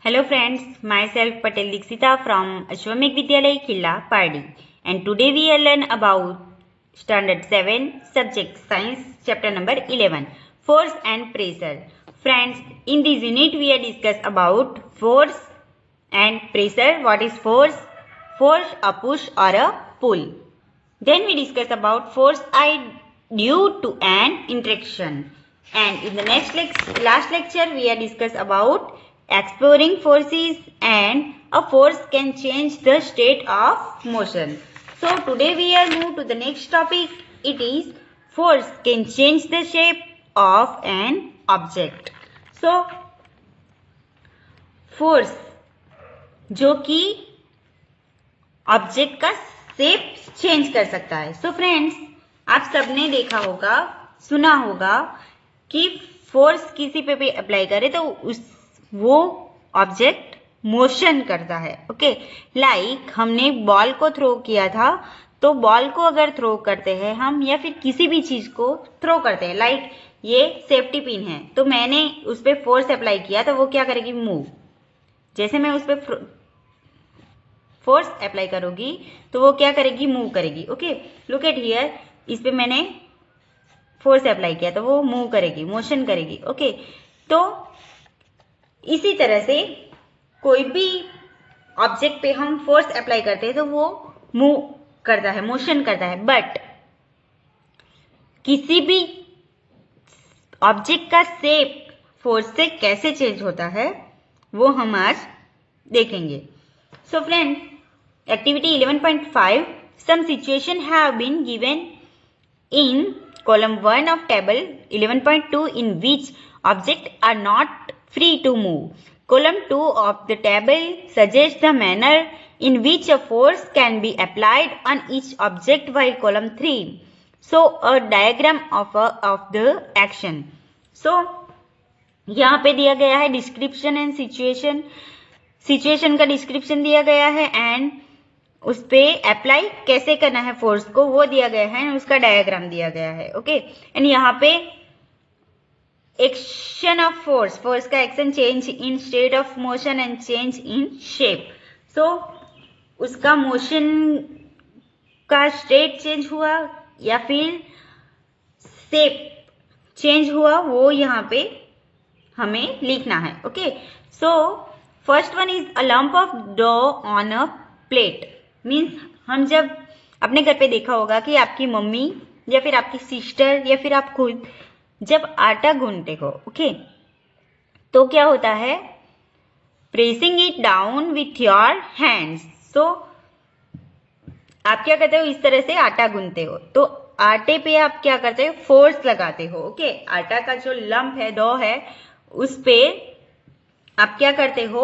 Hello friends, myself Patel Dixita from Ashwamekh Vidyalaya Khilla, Pardi, and today we will learn about Standard 7 Subject Science Chapter number 11 Force and Pressure. Friends, in this unit we will discuss about force and pressure. What is force? Force, a push or a pull. Then we discuss about force I due to an interaction. And in the last lecture we will discuss about exploring forces and a force can change the state of motion. So today we will move to the next topic. It is force can change the shape of an object. So force जो कि object का shape change कर सकता है. So friends, आप सबने देखा होगा, सुना होगा कि फोर्स किसी पे भी अप्लाई करे तो वो ऑब्जेक्ट मोशन करता है. ओके, लाइक हमने बॉल को थ्रो किया था, तो बॉल को अगर थ्रो करते हैं हम या फिर किसी भी चीज को थ्रो करते हैं, लाइक ये सेफ्टी पिन है, तो मैंने उस पर फोर्स अप्लाई किया तो वो क्या करेगी, मूव. जैसे मैं उस पर फोर्स अप्लाई करोगी तो वो क्या करेगी, मूव करेगी. ओके, लुक एट हियर, इस पे मैंने फोर्स अप्लाई किया तो वो मूव करेगी, मोशन करेगी. ओके, तो इसी तरह से कोई भी ऑब्जेक्ट पे हम फोर्स अप्लाई करते हैं तो वो मूव करता है, मोशन करता है. बट किसी भी ऑब्जेक्ट का शेप फोर्स से कैसे चेंज होता है वो हम आज देखेंगे. So friends, activity 11.5, some situation have been given in column 1 of table 11.2 in which objects are not free to move. Column 2 of the table suggests the manner in which a force can be applied on each object, while column 3 show a diagram of the action. So यहाँ पे दिया गया है description and situation का description दिया गया है and उस पे अप्लाई कैसे करना है फोर्स को वो दिया गया है एंड उसका डायग्राम दिया गया है. ओके, एंड यहाँ पे एक्शन ऑफ फोर्स का action, change in state of motion and change in shape. So उसका मोशन का स्टेट चेंज हुआ या फिर शेप चेंज हुआ वो यहाँ पे हमें लिखना है. Okay, so first one is a lump of dough on a plate. Means हम जब अपने घर पे देखा होगा कि आपकी मम्मी या फिर आपकी सिस्टर या फिर आप खुद जब आटा गूंथते हो, ओके, तो क्या होता है, pressing it down with your hands. So आप क्या करते हो, इस तरह से आटा गूंथते हो तो आटे पे आप क्या करते हो, फोर्स लगाते हो. ओके, आटा का जो लंप है, डो है, उस पे आप क्या करते हो,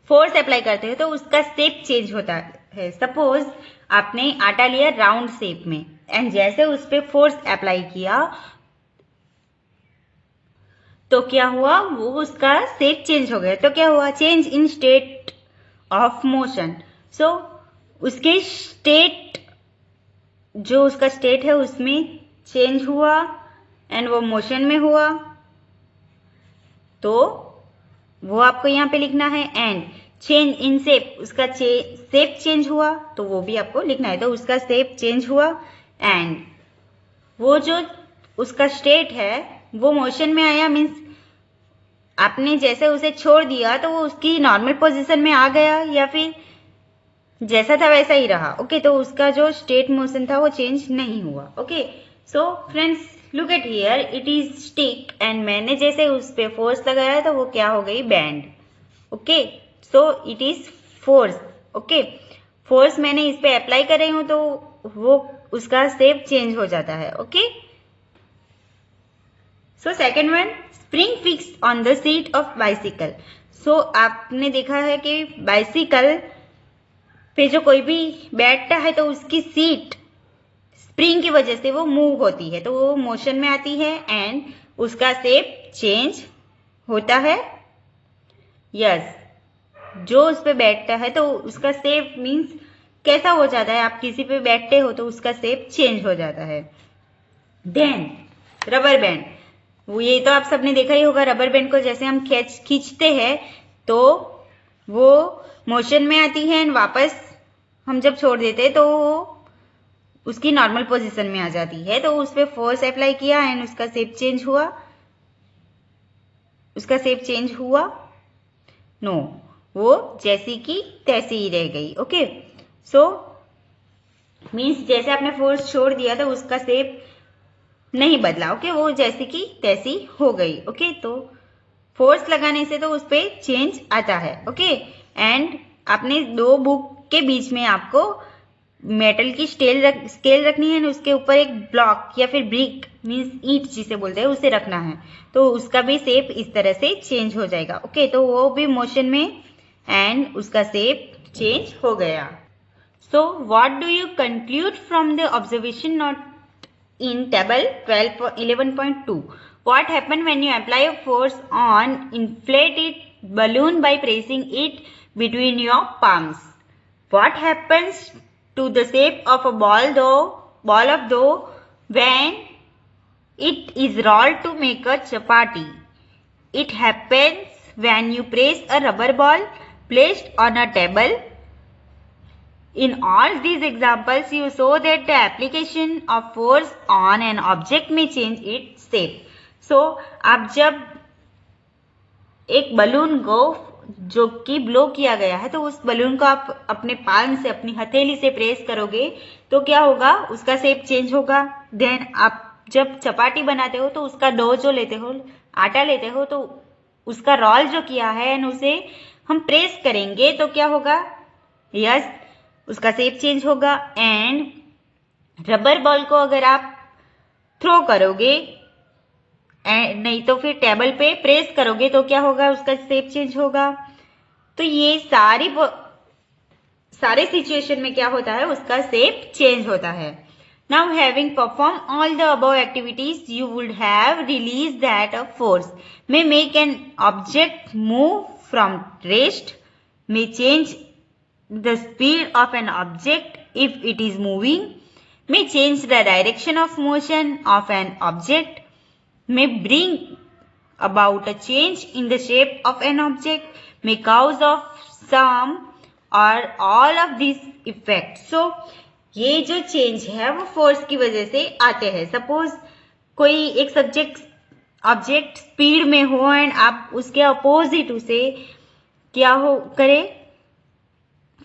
फोर्स अप्लाई करते हो तो उसका शेप चेंज होता है. सपोज आपने आटा लिया राउंड शेप में एंड जैसे उस पे फोर्स अप्लाई किया तो क्या हुआ, वो उसका शेप चेंज हो गया. तो क्या हुआ, change in state of motion. So उसके स्टेट, जो उसका स्टेट है उसमें चेंज हुआ एंड वो मोशन में हुआ, तो वो आपको यहाँ पे लिखना है. एंड चेंज इन शेप, उसका शेप चेंज हुआ तो वो भी आपको लिखना है. तो उसका शेप चेंज हुआ एंड वो जो उसका स्टेट है वो मोशन में आया. मीन्स आपने जैसे उसे छोड़ दिया तो वो उसकी नॉर्मल पोजीशन में आ गया या फिर जैसा था वैसा ही रहा. ओके, तो उसका जो स्टेट मोशन था वो चेंज नहीं हुआ. Okay, so friends, look at here, it is stick and मैंने जैसे उस पे फोर्स लगाया तो वो क्या हो गई, band. Okay, so it is force. Okay, force मैंने इस पे अप्लाई कर रही हूं तो वो उसका शेप चेंज हो जाता है. Okay, so second one, spring fix on the seat of bicycle. So आपने देखा है कि बाइसिकल पे जो कोई भी बैठता है तो उसकी सीट स्प्रिंग की वजह से वो मूव होती है, तो वो मोशन में आती है एंड उसका शेप चेंज होता है. यस, जो उस पे बैठता है तो उसका शेप मीन्स कैसा हो जाता है, आप किसी पे बैठते हो तो उसका शेप चेंज हो जाता है. देन रबर बैंड, वो ये तो आप सबने देखा ही होगा, रबर बैंड को जैसे हम खींचते हैं तो वो मोशन में आती है एंड वापस हम जब छोड़ देते हैं तो वो उसकी नॉर्मल पोजीशन में आ जाती है। तो उस पर फोर्स अप्लाई किया एंड उसका शेप चेंज हुआ, उसका शेप चेंज हुआ? नो, वो जैसी की तैसी ही रह गई। ओके, सो मीन्स जैसे आपने फोर्स छोड़ दिया तो उसका शेप नहीं बदला। ओके, वो जैसी की तैसी हो गई। ओके, तो फोर्स लगाने से तो उस पर चेंज आता है। ओके, एंड आपने दो बुक के बीच में आपको मेटल की स्केल रखनी है, उसके ऊपर एक ब्लॉक या फिर ब्रिक मीन्स ईंट जिसे बोलते हैं उसे रखना है, तो उसका भी शेप इस तरह से चेंज हो जाएगा। ओके, तो वो भी मोशन में एंड उसका शेप चेंज हो गया। So what do you conclude from the observation note in table 11.2? What happened when you apply a force on inflated balloon by pressing it between your palms? What happens to the shape of a ball of dough when it is rolled to make a chapati? It happens when you press a rubber ball placed on a table. In all these examples, you saw that the application of force on an object may change its shape. So, आप जब एक balloon को जो कि blow किया गया है तो उस बलून को आप अपने पाल्म से, अपनी हथेली से प्रेस करोगे तो क्या होगा, उसका शेप चेंज होगा। देन आप जब चपाटी बनाते हो तो उसका डो जो लेते हो, आटा लेते हो, तो उसका रोल जो किया है एंड उसे हम प्रेस करेंगे तो क्या होगा, यस, उसका शेप चेंज होगा। एंड रबर बॉल को अगर आप थ्रो करोगे नहीं तो फिर टेबल पे प्रेस करोगे तो क्या होगा, उसका शेप चेंज होगा। तो ये सारे सिचुएशन में क्या होता है, उसका शेप चेंज होता है। Now having performed all the above activities, you would have released that a force may make an object move from rest, may change the speed of an object if it is moving, may change the direction of motion of an object, may bring about a change in the shape of an object, may cause of some or all of these effects. So ये जो change है वो force की वजह से आते हैं। Suppose कोई एक ऑब्जेक्ट स्पीड में हो एंड आप उसके अपोजिट उसे क्या हो करे,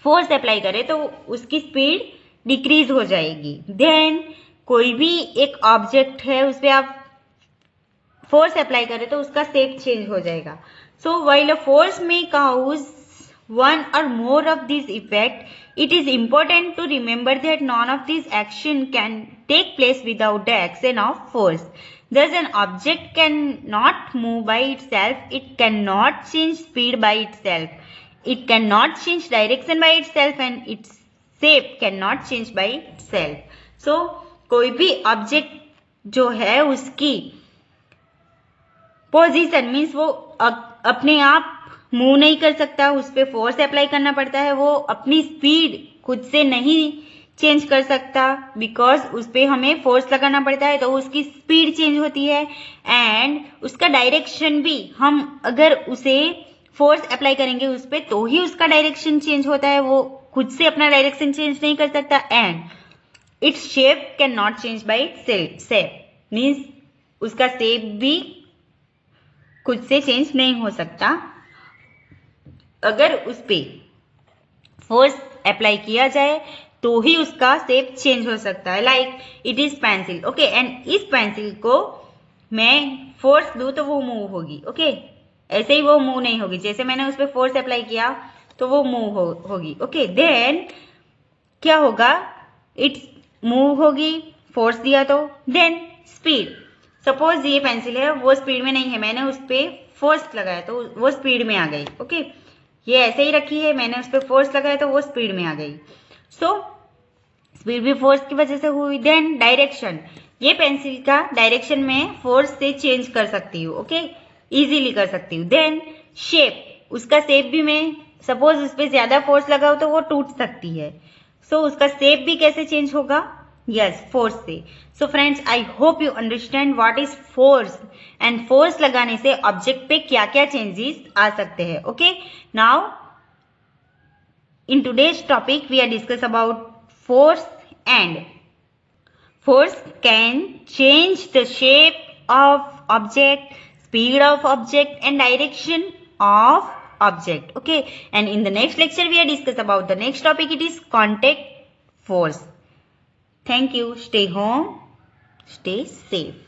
फोर्स अप्लाई करे तो उसकी स्पीड डिक्रीज हो जाएगी। देन कोई भी एक ऑब्जेक्ट है उस पर आप फोर्स अप्लाई करें तो उसका शेप चेंज हो जाएगा। सो व्हाइल अ फोर्स में cause one or more of these effects, it is important to remember that none of these action can take place without the action of force. Thus, an object cannot move by itself, it cannot change speed by itself, it cannot change direction by itself, and its shape cannot change by itself. So, कोई भी object जो है उसकी position means वो अपने आप move नहीं कर सकता, उस पर फोर्स अप्लाई करना पड़ता है। वो अपनी स्पीड खुद से नहीं चेंज कर सकता बिकॉज उस पर हमें फोर्स लगाना पड़ता है, तो उसकी स्पीड चेंज होती है। एंड उसका डायरेक्शन भी हम अगर उसे फोर्स अप्लाई करेंगे उस पर तो ही उसका डायरेक्शन चेंज होता है, वो खुद से अपना डायरेक्शन चेंज नहीं कर सकता। And its shape can not change by shape means उसका शेप भी खुद से चेंज नहीं हो सकता अगर उस पे फोर्स अप्लाई किया जाए तो ही उसका शेप चेंज हो सकता है। Like it is pencil, okay, and इस पेंसिल को मैं फोर्स दूं तो वो मूव होगी। ओके, ऐसे ही वो मूव नहीं होगी, जैसे मैंने उस पर फोर्स अप्लाई किया तो वो मूव होगी। ओके, देन क्या होगा, इट्स मूव होगी, फोर्स दिया तो। देन स्पीड, सपोज ये पेंसिल है वो स्पीड में नहीं है, मैंने उस पर फोर्स लगाया तो वो स्पीड में आ गई। ओके, ये ऐसे ही रखी है, मैंने उस पर फोर्स लगाया तो वो स्पीड में आ गई। सो स्पीड भी फोर्स की वजह से हुई। देन डायरेक्शन, ये पेंसिल का डायरेक्शन में फोर्स से चेंज कर सकती हूँ। ओके, इजीली कर सकती हूँ। देन शेप, उसका शेप भी मैं सपोज उस पर ज्यादा फोर्स लगाऊँ तो वो टूट सकती है। सो उसका शेप भी कैसे चेंज होगा, यस, फोर्स से। So friends, I hope you understand what is force and force लगाने से ऑब्जेक्ट पे क्या क्या चेंजेस आ सकते हैं। Okay, now in today's topic we are discuss about force, and force can change the shape of object, speed of object and direction of object. Okay, and in the next lecture we are discuss about the next topic, it is contact force. Thank you. Stay home, stay safe.